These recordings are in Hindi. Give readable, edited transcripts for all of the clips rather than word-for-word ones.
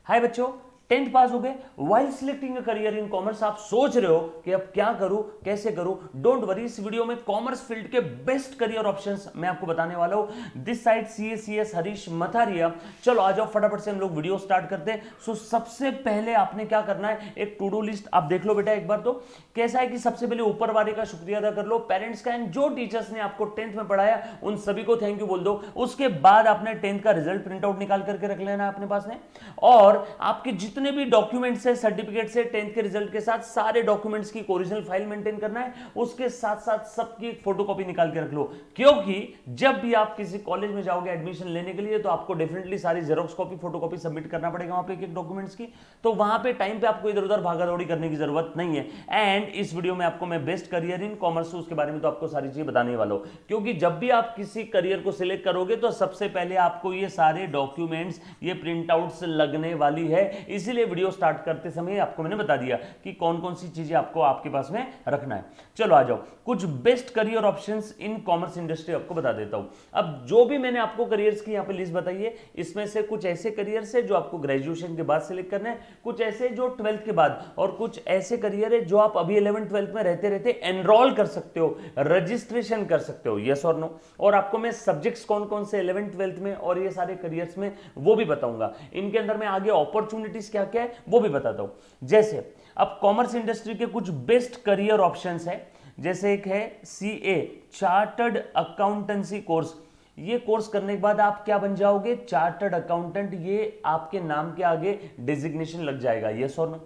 हाय बच्चों, 10th पास हो गए। While selecting a career in commerce आप सोच रहे हो कि अब क्या करूं, कैसे करूं। डोंट वरी, इस वीडियो में कॉमर्स फील्ड के बेस्ट करियर ऑप्शंस मैं आपको बताने वाला हूं। This side CS Harish Matharia. चलो आ जाओ, फटाफट से हम लोग वीडियो स्टार्ट करते हैं। सो सबसे पहले आपने क्या करना है, एक टू डू लिस्ट आप देख लो बेटा एक बार। तो कैसा है कि सबसे पहले ऊपर वाले का शुक्रिया अदा कर लो, पेरेंट्स का, एंड जो टीचर्स ने आपको 10th में पढ़ाया उन सभी को थैंक यू बोल दो। उसके बाद आपने 10th का रिजल्ट प्रिंट आउट निकाल करके रख लेना है अपने पास में, और आपके जितने भी डॉक्यूमेंट्स है, सर्टिफिकेट से 10th के रिजल्ट के साथ सारे डॉक्यूमेंट्स की ओरिजिनल फाइल मेंटेन करना है। उसके साथ साथ सबकी फोटोकॉपी निकाल के रख लो, क्योंकि जब भी आप किसी कॉलेज में जाओगे एडमिशन लेने के लिए तो आपको डेफिनेटली सारी जेरोक्स कॉपी, फोटोकॉपी सबमिट करना पड़ेगा वहां पे एक डॉक्यूमेंट्स की। तो वहां पे टाइम पे आपको इधर उधर भागा दौड़ी करने की जरूरत नहीं है। एंड इस वीडियो में आपको मैं बेस्ट करियर इन कॉमर्स उसके बारे में तो आपको सारी चीजें बताने वाला हूं, क्योंकि जब भी आप किसी करियर को सिलेक्ट करोगे तो सबसे पहले आपको ये सारे डॉक्यूमेंट्स, ये प्रिंट आउट्स लगने वाली है। इसीलिए वीडियो स्टार्ट करते समय आपको मैंने बता दिया कि कौन कौन सी चीजें आपको आपके पास में रखना है। चलो आ जाओ, कुछ best career options in commerce industry आपको बता देता हूं। अब जो भी मैंने आपको करियर्स की यहां पे लिस्ट बताई है, इसमें से कुछ ऐसे करियर्स है जो आपको ग्रेजुएशन के बाद सिलेक्ट करना है, कुछ ऐसे जो 12th के बाद, और कुछ ऐसे करियर है जो आप अभी 11th 12th में रहते रहते एनरोल कर सकते हो, रजिस्ट्रेशन कर सकते हो, यस और नो। और आपको मैं सब्जेक्ट्स कौन कौन से 11th 12th में और ये सारे करियर्स में वो भी बताऊंगा। इनके अंदर में आगे अपॉर्चुनिटीज क्या क्या है वो भी बताता हूं। जैसे अब कॉमर्स इंडस्ट्री के कुछ बेस्ट करियर ऑप्शंस है, जैसे एक है सीए, चार्टर्ड अकाउंटेंसी कोर्स। ये कोर्स करने के बाद आप क्या बन जाओगे, चार्टर्ड अकाउंटेंट। ये आपके नाम के आगे डेजिग्नेशन लग जाएगा, यस और नो।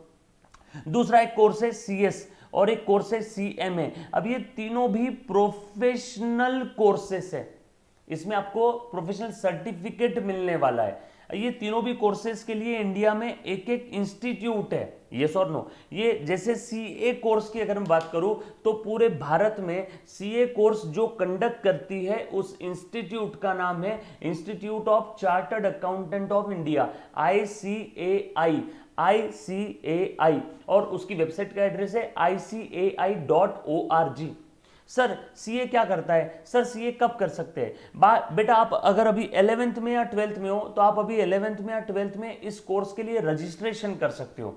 दूसरा एक कोर्स है सीएस और एक कोर्स है सीएमए। अब ये तीनों भी प्रोफेशनल कोर्सेस है, इसमें आपको प्रोफेशनल सर्टिफिकेट मिलने वाला है। ये तीनों भी कोर्सेज के लिए इंडिया में एक एक इंस्टीट्यूट है, यस और नो। ये जैसे सीए कोर्स की अगर मैं बात करूं तो पूरे भारत में सीए कोर्स जो कंडक्ट करती है उस इंस्टीट्यूट का नाम है institute of chartered accountant of India, ICAI, ICAI. और उसकी वेबसाइट का एड्रेस है ICAI.org। सर सीए क्या करता है, सर सीए कब कर सकते हैं बेटा, आप अगर अभी 11th में या 12th में हो तो आप अभी 11th में या 12th में इस कोर्स के लिए रजिस्ट्रेशन कर सकते हो।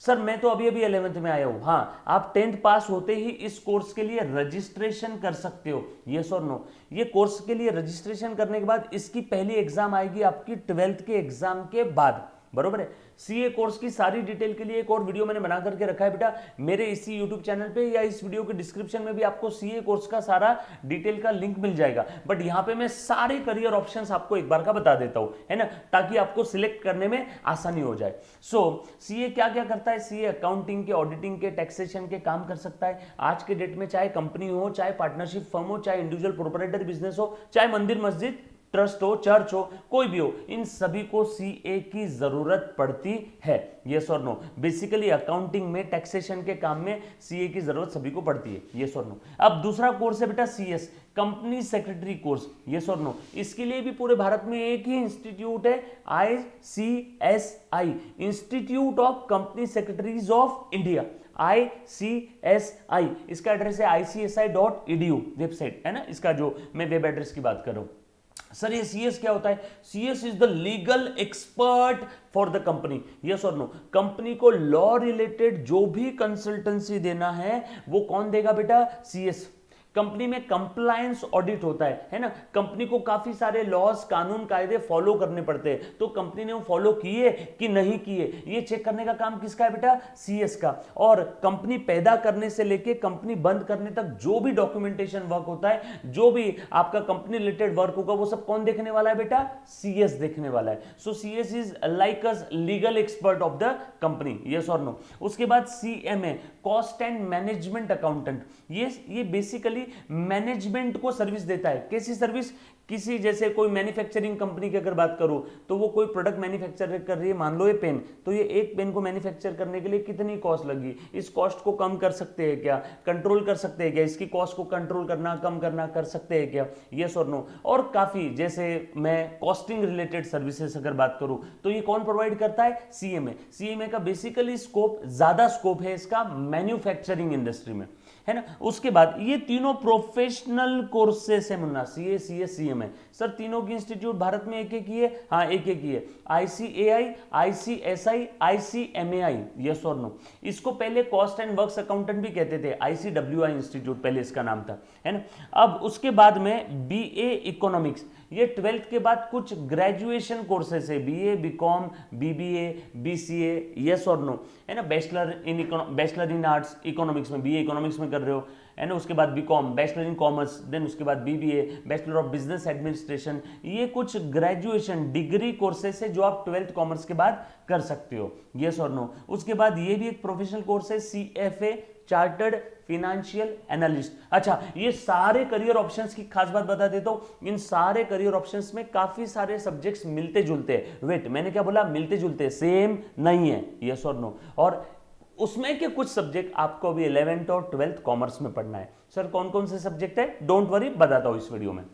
सर मैं तो अभी अभी 11th में आया हूं। हाँ, आप 10th पास होते ही इस कोर्स के लिए रजिस्ट्रेशन कर सकते हो, यस और नो। ये कोर्स के लिए रजिस्ट्रेशन करने के बाद इसकी पहली एग्जाम आएगी आपकी 12th के एग्जाम के बाद, बरोबर है। सीए कोर्स की सारी डिटेल के लिए एक और वीडियो मैंने बना करके रखा है बेटा मेरे इसी यूट्यूब चैनल पे, या इस वीडियो के डिस्क्रिप्शन में भी आपको सीए कोर्स का सारा डिटेल का लिंक मिल जाएगा। बट यहां पे मैं सारे करियर ऑप्शंस आपको एक बार का बता देता हूं, है ना, ताकि आपको सिलेक्ट करने में आसानी हो जाए। सो सीए क्या क्या करता है, सीए अकाउंटिंग के, ऑडिटिंग के, टैक्सेशन के काम कर सकता है। आज के डेट में चाहे कंपनी हो, चाहे पार्टनरशिप फर्म हो, चाहे इंडिविजुअल प्रोप्राइटर बिजनेस हो, चाहे मंदिर मस्जिद, ट्रस्ट हो, चर्च हो, कोई भी हो, इन सभी को सीए की जरूरत पड़ती है, यस और नो। बेसिकली अकाउंटिंग में, टैक्सेशन के काम में सीए की जरूरत सभी को पड़ती है, यस और नो। अब दूसरा कोर्स है बेटा CS, company secretary course, yes और नो। इसके लिए भी पूरे भारत में एक ही इंस्टीट्यूट है, ICSI, institute of company secretaries of India, ICSI। इसका एड्रेस है ICSI.edu, वेबसाइट है ना, इसका जो मैं वेब एड्रेस की बात कर रहा हूं। सर ये सीएस क्या होता है, CS is the legal expert for the company, yes और नो। कंपनी को लॉ रिलेटेड जो भी कंसल्टेंसी देना है वो कौन देगा बेटा, सीएस। कंपनी में कंप्लायंस ऑडिट होता है ना, कंपनी को काफी सारे लॉज, कानून, कायदे फॉलो करने पड़ते हैं, तो कंपनी ने वो फॉलो किए कि नहीं किए ये चेक करने का काम किसका है बेटा, सीएस का। और कंपनी पैदा करने से लेके कंपनी बंद करने तक जो भी डॉक्यूमेंटेशन वर्क होता है, जो भी आपका कंपनी रिलेटेड वर्क होगा, वो सब कौन देखने वाला है बेटा, सीएस देखने वाला है। So CS is like a legal expert of the company, yes और नो। उसके बाद CMA, cost and management accountant. ये बेसिकली मैनेजमेंट को सर्विस देता है। कैसी सर्विस, किसी जैसे कोई मैन्युफैक्चरिंग कंपनी की अगर बात करूं तो वो कोई प्रोडक्ट मैन्युफैक्चर कर रही है, मान लो ये पेन, तो ये एक पेन को मैन्युफैक्चर करने के लिए कितनी कॉस्ट लगी, इस कॉस्ट को कम कर सकते हैं क्या, कंट्रोल कर सकते हैं क्या, इसकी कॉस्ट को कंट्रोल करना, कम करना कर सकते हैं क्या, यस और नो। और काफी, जैसे मैं कॉस्टिंग रिलेटेड सर्विसेज अगर बात करूं तो ये कौन प्रोवाइड करता है, सीएमए। सीएमए का बेसिकली स्कोप, ज्यादा स्कोप है इसका मैन्युफैक्चरिंग इंडस्ट्री में। है ना। उसके बाद ये तीनों प्रोफेशनल कोर्सेस है Munna, CA, CS, CMA. Sir तीनों की इंस्टीट्यूट भारत में एक एक ही है? हाँ एक एक ही है, आईसीएआई, आईसीएसआई, आईसीएमएआई, यस और नो। इसको पहले कॉस्ट एंड वर्क्स अकाउंटेंट भी कहते थे, आईसीडब्ल्यूआई इंस्टीट्यूट पहले इसका नाम था, है ना। अब उसके बाद में बीए इकोनॉमिक्स, ये 12th के बाद कुछ ग्रेजुएशन कोर्सेस है, BA, BCom, BBA, BCA, yes और नो, है ना। बैचलर इन आर्ट्स इकोनॉमिक्स में, बीए इकोनॉमिक्स में कर रहे हो, है ना। उसके बाद BCom, bachelor in commerce, then उसके बाद BBA, bachelor of business administration, ये कुछ ग्रेजुएशन डिग्री कोर्सेस है जो आप 12th कॉमर्स के बाद कर सकते हो, यस और नो। उसके बाद ये भी एक प्रोफेशनल कोर्स है, सीएफए, चार्टर्ड फिनेंशियल एनालिस्ट। अच्छा, ये सारे करियर ऑप्शंस की खास बात बता देता हूं, इन सारे करियर ऑप्शंस में काफी सारे सब्जेक्ट्स मिलते जुलते हैं। वेट, मैंने क्या बोला? मिलते जुलते, सेम नहीं है, यस और नो। और उसमें के कुछ सब्जेक्ट आपको अभी 11th और 12th कॉमर्स में पढ़ना है। सर कौन कौन से सब्जेक्ट है? डोंट वरी, बताता हूं इस वीडियो में।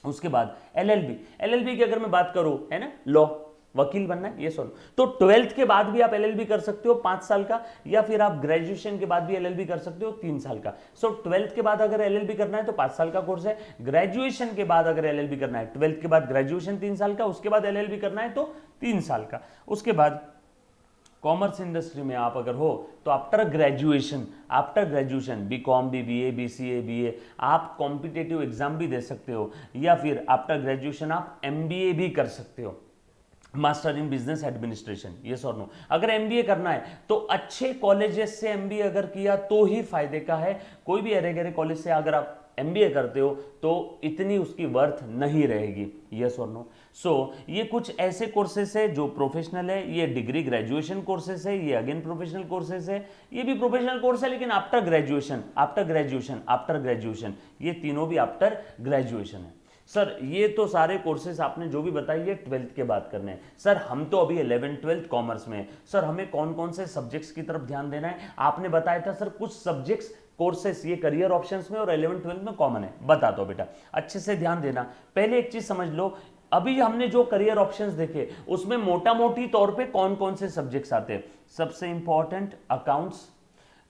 उसके बाद एलएलबी, एलएलबी की अगर मैं बात करूं, है ना, लॉ, वकील बनना है, ये सुन, तो 12th के बाद भी आप एलएलबी कर सकते हो 5 साल का, या फिर आप ग्रेजुएशन के बाद भी एलएलबी कर सकते हो 3 साल का। सो 12th के बाद अगर एलएलबी करना है तो 5 साल का कोर्स है, ग्रेजुएशन के बाद अगर एलएलबी करना है, 12th के बाद ग्रेजुएशन 3 साल का, उसके बाद एलएलबी करना है तो 3 साल का। उसके बाद कॉमर्स इंडस्ट्री में आप अगर हो तो after graduation BCom, BBA, BCA, BA, आप कॉम्पिटिटिव एग्जाम भी दे सकते हो, या फिर आफ्टर ग्रेजुएशन आप एमबीए भी कर सकते हो, master in business administration, yes और नो। अगर एमबीए करना है तो अच्छे कॉलेजेस से एमबीए अगर किया तो ही फायदे का है। कोई भी अरे गरे कॉलेज से अगर आप एमबीए करते हो तो इतनी उसकी वर्थ नहीं रहेगी, यस और नो। सो ये कुछ ऐसे कोर्सेस है जो प्रोफेशनल है, ये डिग्री ग्रेजुएशन कोर्सेस है, ये अगेन प्रोफेशनल कोर्सेस है, ये भी प्रोफेशनल कोर्स है लेकिन आफ्टर ग्रेजुएशन, ये तीनों भी आफ्टर ग्रेजुएशन है। सर ये तो सारे कोर्सेज आपने जो भी बताई ये 12th के बाद करने हैं। सर हम तो अभी 11th 12th कॉमर्स में, सर हमें कौन कौन से सब्जेक्ट्स की तरफ ध्यान देना है? आपने बताया था सर कुछ सब्जेक्ट्स कोर्सेस ये करियर ऑप्शंस में और 11th 12th में कॉमन है, बता दो बेटा, अच्छे से ध्यान देना। पहले एक चीज समझ लो, अभी हमने जो करियर ऑप्शंस देखे उसमें मोटा मोटी तौर पे कौन कौन से सब्जेक्ट्स आते हैं? सबसे important accounts,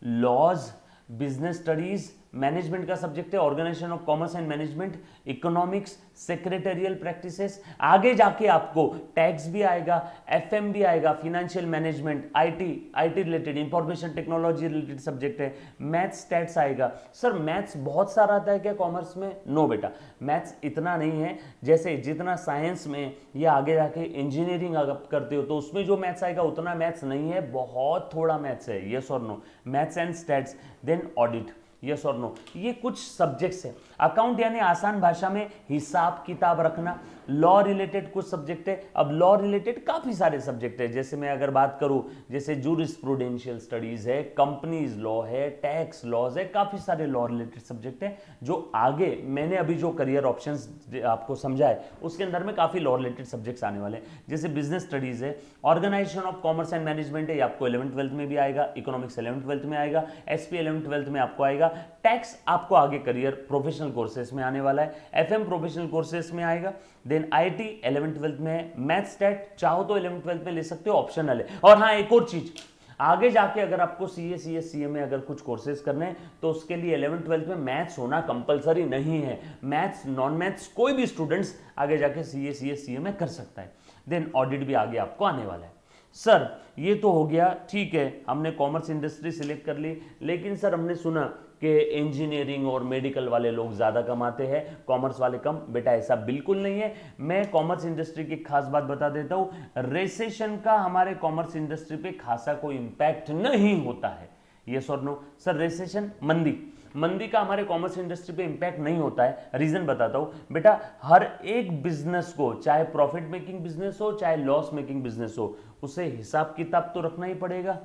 laws, business studies, management का सब्जेक्ट है, organisation of commerce and management, economics, secretarial practices, आगे जाके आपको टैक्स भी आएगा, एफएम भी आएगा, financial management, IT related, information technology related subject है, मैथ्स, स्टैट्स आएगा। सर मैथ्स बहुत सारा आता है क्या कॉमर्स में? नो बेटा, मैथ्स इतना नहीं है, जैसे जितना साइंस में या आगे जाके इंजीनियरिंग अगर करते हो तो उसमें जो मैथ्स आएगा उतना मैथ्स नहीं है, बहुत थोड़ा मैथ्स है, यस और no. Maths and stats, then audit, yes और नो, ये कुछ सब्जेक्ट्स हैं। अकाउंट यानी आसान भाषा में हिसाब किताब रखना। लॉ रिलेटेड कुछ सब्जेक्ट है। अब लॉ रिलेटेड काफी सारे सब्जेक्ट है, जैसे मैं अगर बात करूं, जैसे जूरिस्प्रूडेंशियल स्टडीज है, कंपनीज लॉ है, टैक्स लॉज है, काफी सारे लॉ रिलेटेड सब्जेक्ट है जो आगे मैंने अभी जो करियर ऑप्शंस आपको समझा है उसके अंदर में काफी लॉ रिलेटेड सब्जेक्ट्स आने वाले हैं। जैसे बिजनेस स्टडीज है, organisation of commerce and management है, ये आपको 11th 12th में भी आएगा, इकोनॉमिक्स 11th 12th में आएगा, एसपी 11th 12th में आपको आएगा, टैक्स आपको आगे करियर प्रोफेशनल कोर्सेज में आने वाला है, एफएम प्रोफेशनल कोर्सेज में आएगा, देन आईटी 11th 12th में है, मैथ्स स्टैट चाहो तो 11th 12th में ले सकते हो, ऑप्शनल है। और हाँ एक और चीज, आगे जाके अगर आपको सीए, सीएस, सीएमए अगर कुछ कोर्सेज करने हैं तो उसके लिए 11th 12th में मैथ्स होना कंपलसरी नहीं है। मैथ्स, नॉन मैथ्स कोई भी स्टूडेंट्स आगे जाके सीए, सीएस, सीएमए कर सकता है। देन ऑडिट भी आगे आपको आने वाला है। सर ये तो हो गया, ठीक है, हमने कॉमर्स इंडस्ट्री सिलेक्ट कर ली, लेकिन सर हमने सुना कि इंजीनियरिंग और मेडिकल वाले लोग ज़्यादा कमाते हैं, कॉमर्स वाले कम। बेटा ऐसा बिल्कुल नहीं है। मैं कॉमर्स इंडस्ट्री की खास बात बता देता हूँ, रेसेशन का हमारे कॉमर्स इंडस्ट्री पे खासा कोई इंपैक्ट नहीं होता है, यस और नो। सर रेसेशन, मंदी का हमारे कॉमर्स इंडस्ट्री पे इंपैक्ट नहीं होता है। रीजन बताता हूं बेटा, हर एक बिजनेस को, चाहे प्रॉफिट मेकिंग बिजनेस हो चाहे लॉस मेकिंग बिजनेस हो, उसे हिसाब किताब तो रखना ही पड़ेगा,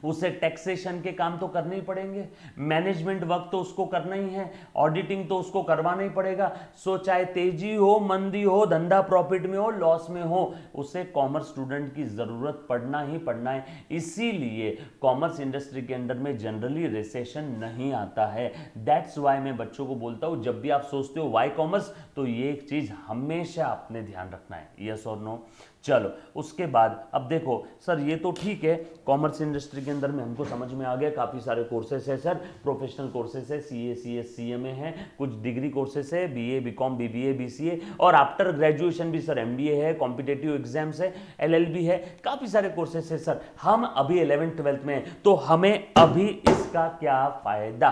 उसे टैक्सेशन के काम तो करने ही पड़ेंगे, मैनेजमेंट वर्क तो उसको करना ही है, ऑडिटिंग तो उसको करवाना ही पड़ेगा। सो चाहे तेजी हो, मंदी हो, धंधा प्रॉफिट में हो, लॉस में हो, उसे कॉमर्स स्टूडेंट की जरूरत पड़ना ही पड़ना है। इसीलिए कॉमर्स इंडस्ट्री के अंदर में जनरली रिसेशन नहीं आता है। दैट्स वाई मैं बच्चों को बोलता हूं, जब भी आप सोचते हो वाई कॉमर्स, तो ये एक चीज हमेशा अपने ध्यान रखना है, यस और नो। चलो उसके बाद अब देखो सर ये तो ठीक है, कॉमर्स इंडस्ट्री के अंदर में हमको समझ में आ गया, काफ़ी सारे कोर्सेस है सर, प्रोफेशनल कोर्सेस है, सीए सीएस सीएमए है, कुछ डिग्री कोर्सेस है, बीए बीकॉम बीबीए बीसीए, और आफ्टर ग्रेजुएशन भी सर एमबीए है, कॉम्पिटेटिव एग्जाम्स है, एलएलबी है, काफ़ी सारे कोर्सेस है सर। हम अभी 11th-12th में हैं, तो हमें अभी इसका क्या फ़ायदा,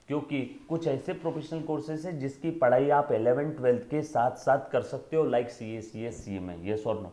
क्योंकि कुछ ऐसे प्रोफेशनल कोर्सेज है जिसकी पढ़ाई आप 11th-12th के साथ साथ कर सकते हो, like CA CS CMA. Yes और नो?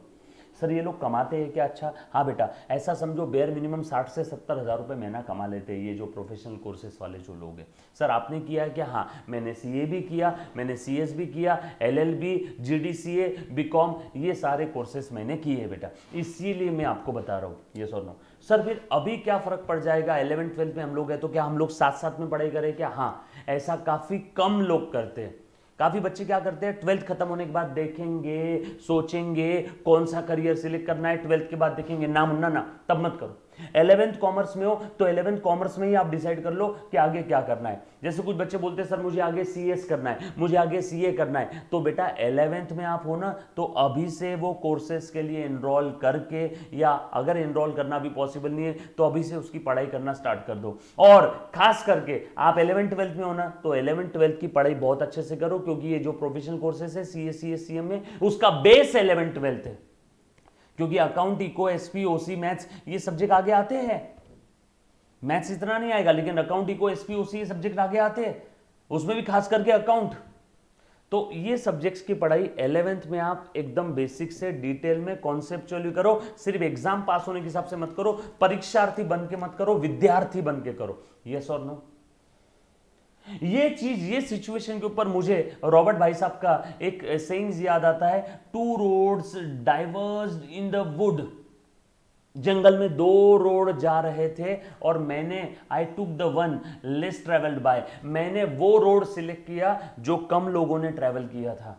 सर ये लोग कमाते हैं क्या? अच्छा हाँ बेटा, ऐसा समझो बेयर मिनिमम 60 से 70 हज़ार रुपये महीना कमा लेते हैं ये जो प्रोफेशनल कोर्सेज वाले जो लोग हैं। सर आपने किया है क्या? हाँ मैंने सीए भी किया, मैंने सीएस भी किया, एलएलबी, जीडीसीए, बीकॉम, ये सारे कोर्सेज मैंने किए हैं बेटा, इसीलिए मैं आपको बता रहा हूँ। ये और नो? सर फिर अभी क्या फ़र्क पड़ जाएगा, 11th-12th में हम लोग हैं तो क्या हम लोग साथ साथ में पढ़ाई करें क्या? हाँ ऐसा काफ़ी कम लोग करते हैं। काफ़ी बच्चे क्या करते हैं, 12th खत्म होने के बाद देखेंगे, सोचेंगे कौन सा करियर सिलेक्ट करना है, 12th के बाद देखेंगे, ना मुन्ना ना, तब मत करो। 11th कॉमर्स में हो तो 11th कॉमर्स में ही आप डिसाइड कर लो कि आगे क्या करना है। जैसे कुछ बच्चे बोलते हैं सर मुझे आगे सीएस करना है, मुझे आगे सीए करना है, तो बेटा 11th में आप हो ना, तो अभी से वो कोर्सेज के लिए एनरोल करके, या अगर एनरोल करना भी पॉसिबल नहीं है तो अभी से उसकी पढ़ाई करना स्टार्ट कर दो। और खास करके आप 11th-12th में हो ना, तो 11th-12th की पढ़ाई बहुत अच्छे से करो, क्योंकि ये जो प्रोफेशनल कोर्सेज है सीए सीएस सीएम में, उसका बेस 11th-12th है। क्योंकि अकाउंट, इको, एसपी, ओसी, मैथ्स, ये सब्जेक्ट आगे आते हैं। मैथ्स इतना नहीं आएगा, लेकिन अकाउंट, इको, एसपी, ओसी, ये सब्जेक्ट आगे आते हैं, उसमें भी खास करके अकाउंट। तो ये सब्जेक्ट्स की पढ़ाई 11th में आप एकदम बेसिक से डिटेल में कॉन्सेप्चुअली करो। सिर्फ एग्जाम पास होने के हिसाब से मत करो, परीक्षार्थी बन के मत करो, विद्यार्थी बन के करो। यस और नो? ये चीज, ये सिचुएशन के ऊपर मुझे रॉबर्ट भाई साहब का एक सेइंग्स याद आता है, two roads diverged in the wood. जंगल में दो रोड जा रहे थे और मैंने I took the one less travelled by, मैंने वो रोड सिलेक्ट किया जो कम लोगों ने ट्रेवल किया था।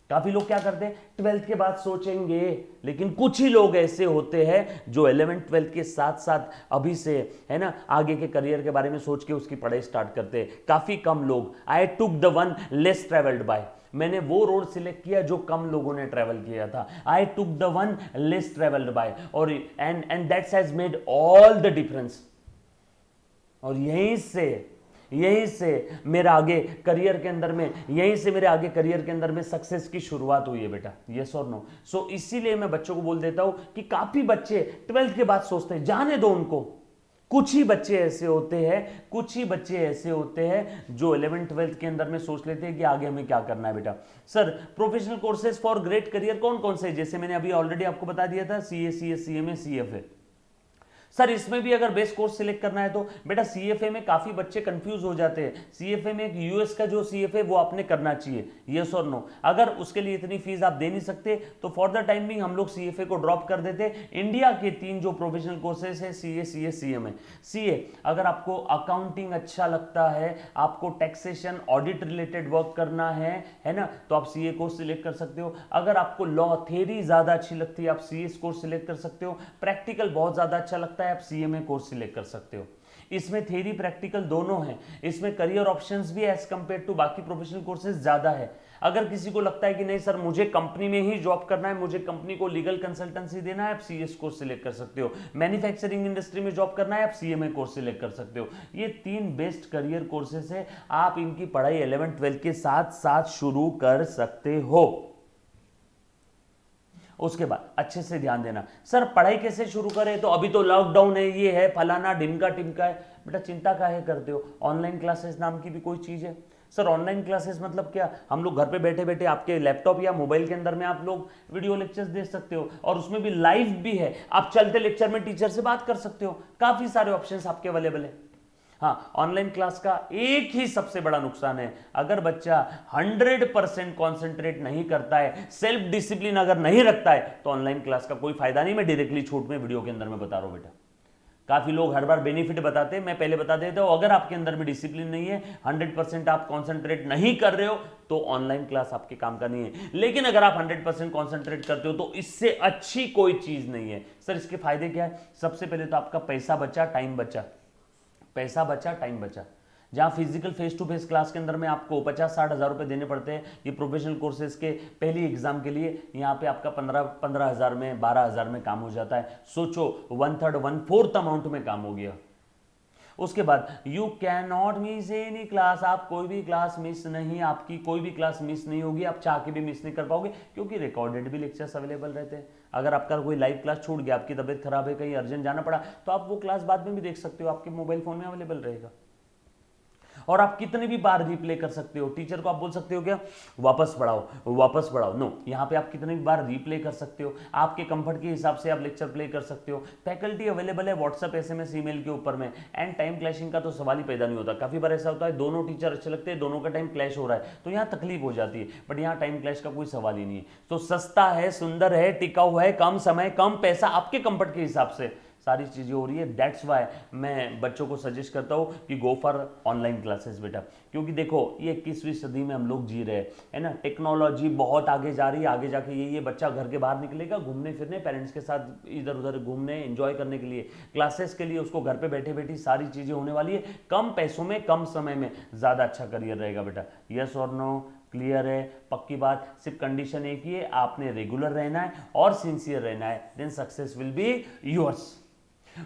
काफी लोग क्या करते हैं, 12th के बाद सोचेंगे, लेकिन कुछ ही लोग ऐसे होते हैं जो 11th-12th के साथ साथ अभी से, है ना, आगे के करियर के बारे में सोच के उसकी पढ़ाई स्टार्ट करते हैं। काफी कम लोग। I took the one less travelled by, मैंने वो रोड सिलेक्ट किया जो कम लोगों ने ट्रेवल किया था। I took the one less travelled by, और and that's has made all the difference. और यहीं से मेरा आगे करियर के अंदर में, यहीं से मेरे आगे करियर के अंदर में सक्सेस की शुरुआत हुई है बेटा। यस और नो? सो इसीलिए मैं बच्चों को बोल देता हूं कि काफी बच्चे 12th के बाद सोचते हैं, जाने दो उनको। कुछ ही बच्चे ऐसे होते हैं जो 11th-12th के अंदर में सोच लेते हैं कि आगे हमें क्या करना है बेटा। Sir professional courses for great career कौन कौन से, जैसे मैंने अभी ऑलरेडी आपको बता दिया था, CA CS CMA CFA. Sir इसमें भी अगर बेस्ट कोर्स सिलेक्ट करना है तो बेटा सीएफए में काफी बच्चे कंफ्यूज हो जाते हैं। सीएफए में एक यूएस का जो सीएफए वो आपने करना चाहिए। यस और नो? अगर उसके लिए इतनी फीस आप दे नहीं सकते तो फॉर द टाइम बिंग हम लोग सीएफए को ड्रॉप कर देते। इंडिया के 3 जो प्रोफेशनल कोर्सेज है, सीए सीए सीएमए। सीए अगर आपको अकाउंटिंग अच्छा लगता है, आपको टैक्सेशन ऑडिट रिलेटेड वर्क करना है ना, तो आप सीए कोर्स सिलेक्ट कर सकते हो। अगर आपको लॉ थ्योरी ज्यादा अच्छी लगती है, आप सीएस कोर्स सिलेक्ट कर सकते हो। प्रैक्टिकल बहुत ज्यादा अच्छा लगता है, आप सीएमए कोर्स सिलेक्ट कर सकते हो। इसमें थ्योरी प्रैक्टिकल दोनों हैं। इसमें करियर ऑप्शंस भी एज कंपेयर टू बाकी प्रोफेशनल कोर्सेज ज्यादा है। अगर किसी को लगता है कि नहीं सर मुझे कंपनी में ही जॉब करना है, मुझे कंपनी को लीगल कंसल्टेंसी देना है, आप सीएस कोर्स सिलेक्ट कर सकते हो। मैन्युफैक्चरिंग इंडस्ट्री में जॉब करना है, आप सीएमए कोर्स सिलेक्ट कर सकते हो। ये 3 बेस्ट करियर कोर्सेज है, आप इनकी पढ़ाई 11th-12th के साथ साथ शुरू कर सकते हो। उसके बाद अच्छे से ध्यान देना, सर पढ़ाई कैसे शुरू करें, तो अभी तो लॉकडाउन है, ये है, फलाना ढिमका टिमका है। बेटा चिंता काहे करते हो, ऑनलाइन क्लासेस नाम की भी कोई चीज है। सर ऑनलाइन क्लासेस मतलब क्या, हम लोग घर पे बैठे बैठे आपके लैपटॉप या मोबाइल के अंदर में आप लोग वीडियो लेक्चर्स दे सकते हो, और उसमें भी लाइव भी है। आप चलते लेक्चर में टीचर से बात कर सकते हो। काफी सारे ऑप्शंस आपके अवेलेबल है। हाँ, ऑनलाइन क्लास का एक ही सबसे बड़ा नुकसान है, अगर बच्चा 100% कॉन्सेंट्रेट नहीं करता है, सेल्फ डिसिप्लिन अगर नहीं रखता है, तो ऑनलाइन क्लास का कोई फायदा नहीं। मैं डायरेक्टली छूट में वीडियो के अंदर में बता रहा हूं बेटा। काफी लोग हर बार बेनिफिट बताते हैं, मैं पहले बता देता हूं, अगर आपके अंदर में डिसिप्लिन नहीं है, 100% आप कॉन्सेंट्रेट नहीं कर रहे हो, तो ऑनलाइन क्लास आपके काम का नहीं है। लेकिन अगर आप 100% कॉन्सेंट्रेट करते हो तो इससे अच्छी कोई चीज नहीं है। सर इसके फायदे क्या है, सबसे पहले तो आपका पैसा बचा, टाइम बचा। पैसा बचा, टाइम बचा। जहां physical face to face class के अंदर में आपको 50-60 हज़ार रुपए देने पड़ते हैं ये प्रोफेशनल कोर्सेज के पहली एग्जाम के लिए, यहाँ पे आपका 15 हज़ार में 12 हज़ार में काम हो जाता है। सोचो 1/3 1/4 अमाउंट में काम हो गया। उसके बाद you can not miss any class, आप कोई भी क्लास मिस नहीं, आपकी कोई भी क्लास मिस नहीं होगी, आप चाह के भी मिस नहीं कर पाओगे क्योंकि रिकॉर्डेड भी लेक्चर्स अवेलेबल रहते हैं। अगर आपका कोई लाइव क्लास छूट गया, आपकी तबीयत खराब है, कहीं अर्जेंट जाना पड़ा, तो आप वो क्लास बाद में भी देख सकते हो, आपके मोबाइल फोन में अवेलेबल रहेगा और आप कितने भी बार रिप्ले कर सकते हो। टीचर को आप बोल सकते हो क्या वापस पढ़ाओ वापस पढ़ाओ, नो, यहाँ पे आप कितने भी बार रिप्ले कर सकते हो, आपके कंफर्ट के हिसाब से आप लेक्चर प्ले कर सकते हो। फैकल्टी अवेलेबल है व्हाट्सएप SMS ईमेल के ऊपर में, एंड टाइम क्लैशिंग का तो सवाल ही पैदा नहीं होता। काफी बार ऐसा होता है दोनों टीचर अच्छे लगते हैं, दोनों का टाइम क्लैश हो रहा है तो यहाँ तकलीफ हो जाती है, बट यहाँ टाइम क्लैश का कोई सवाल ही नहीं है। तो सस्ता है, सुंदर है, टिकाऊ है, कम समय कम पैसा, आपके कंफर्ट के हिसाब से सारी चीजें हो रही है। दैट्स वाई मैं बच्चों को सजेस्ट करता हूँ कि गो फॉर ऑनलाइन क्लासेस बेटा, क्योंकि देखो ये 21वीं सदी में हम लोग जी रहे हैं, है ना। टेक्नोलॉजी बहुत आगे जा रही है, आगे जाके ये बच्चा घर के बाहर निकलेगा घूमने फिरने, पेरेंट्स के साथ इधर उधर घूमने एंजॉय करने के लिए, क्लासेस के लिए उसको घर पे बैठे बैठे सारी चीजें होने वाली है, कम पैसों में कम समय में ज्यादा अच्छा करियर रहेगा बेटा। यस और नो, क्लियर है, पक्की बात। सिर्फ कंडीशन एक ही है, आपने रेगुलर रहना है और सिंसियर रहना है, then success will be yours.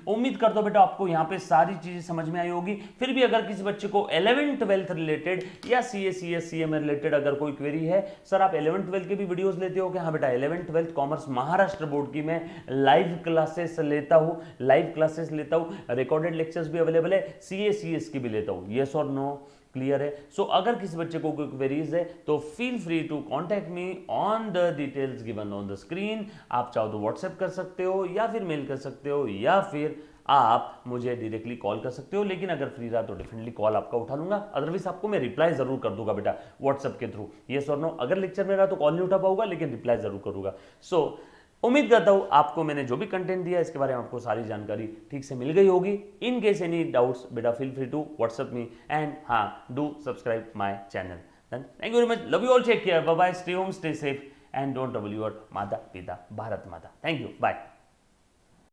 उम्मीद करता हूं बेटा आपको यहां पे सारी चीजें समझ में आई होगी। फिर भी अगर किसी बच्चे को 11th 12th रिलेटेड या CA CS CMA रिलेटेड अगर कोई क्वेरी है, सर आप 11th 12th के भी वीडियोस लेते हो क्या? हाँ बेटा 11th 12th commerce Maharashtra board की मैं लाइव क्लासेस लेता हूं, रिकॉर्डेड लेक्चर्स भी अवेलेबल है, CA CS की भी लेता हूं। यस और नो, क्लियर है। सो अगर किसी बच्चे को कोई क्वेरीज है तो feel free to contact me on the details given on the screen. आप चाहो तो व्हाट्सएप कर सकते हो या फिर मेल कर सकते हो या फिर आप मुझे डायरेक्टली कॉल कर सकते हो, लेकिन अगर फ्री रहा तो डेफिनेटली कॉल आपका उठा लूंगा, अदरवाइज आपको मैं रिप्लाई जरूर कर दूंगा बेटा व्हाट्सएप के थ्रू। यस और नो, अगर लेक्चर में रहा तो कॉल नहीं उठा पाऊंगा लेकिन रिप्लाई जरूर करूंगा। सो उम्मीद करता हूं आपको मैंने जो भी कंटेंट दिया इसके बारे में आपको सारी जानकारी ठीक से मिल गई होगी। इन केस एनी डाउट्स बेटा feel free to WhatsApp me and हाँ do subscribe my channel. Then thank you very much, love you all, take care, bye bye, stay home, stay safe and don't trouble your माता पिता भारत माता। Thank you, bye.